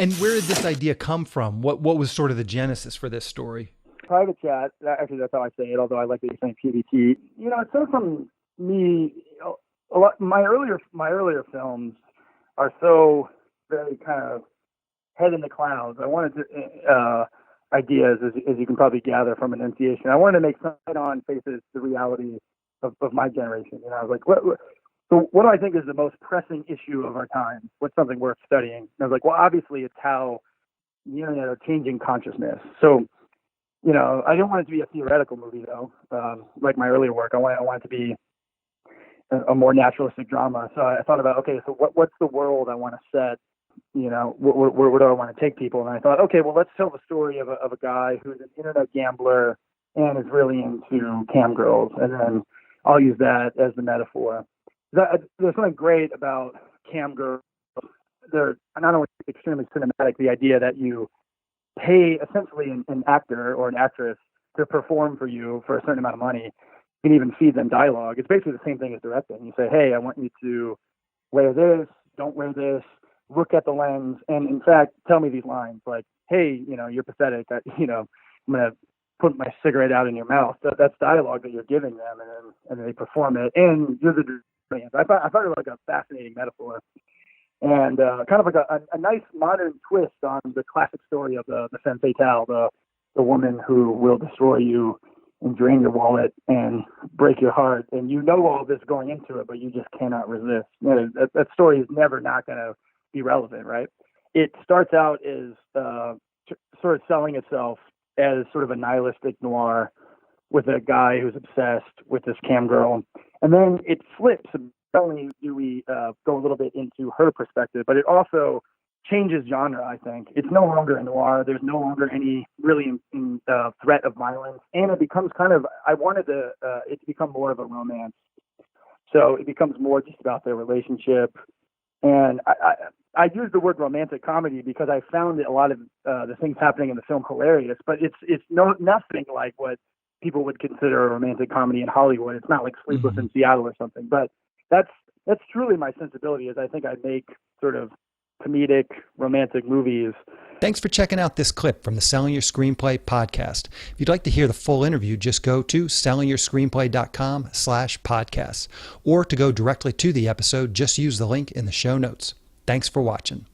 And where did this idea come from? What was sort of the genesis for this story? Private chat, actually that's how I say it, although I like that you're saying PVT. It started from me, a lot, my earlier films are so very kind of head in the clouds. I wanted to, ideas, as you can probably gather from enunciation. I wanted to make side-on faces the reality of my generation. I was like, what do I think is the most pressing issue of our time? What's something worth studying? And I was like, well, obviously it's how the internet are changing consciousness. So, I didn't want it to be a theoretical movie though, like my earlier work. I want it to be a more naturalistic drama. So I thought about, okay, so what's the world I want to set? Where do I want to take people? And I thought, okay, well, let's tell the story of a guy who's an internet gambler and is really into cam girls. And then I'll use that as the metaphor. There's something great about cam girls. They're not only extremely cinematic, the idea that you pay essentially an actor or an actress to perform for you for a certain amount of money. You can even feed them dialogue. It's basically the same thing as directing. You say, hey, I want you to wear this, don't wear this, look at the lens, and in fact, tell me these lines like, hey, you're pathetic. I'm going to put my cigarette out in your mouth. That's dialogue that you're giving them, and then they perform it. And you're the audience. I thought it was like a fascinating metaphor. And kind of like a nice modern twist on the classic story of the femme fatale, the woman who will destroy you and drain your wallet and break your heart. And all this going into it, but you just cannot resist. That story is never not going to be relevant, right? It starts out as sort of selling itself as sort of a nihilistic noir with a guy who's obsessed with this cam girl. And then it flips. Not only do we go a little bit into her perspective, but it also changes genre, I think. It's no longer a noir. There's no longer any really threat of violence. And it becomes I wanted it to become more of a romance. So it becomes more just about their relationship. And I use the word romantic comedy because I found a lot of the things happening in the film hilarious, but it's nothing like what people would consider a romantic comedy in Hollywood. It's not like Sleepless in Seattle or something, but that's truly my sensibility, is I think I make sort of comedic, romantic movies. Thanks for checking out this clip from the Selling Your Screenplay podcast. If you'd like to hear the full interview, just go to sellingyourscreenplay.com/podcasts, or to go directly to the episode, just use the link in the show notes. Thanks for watching.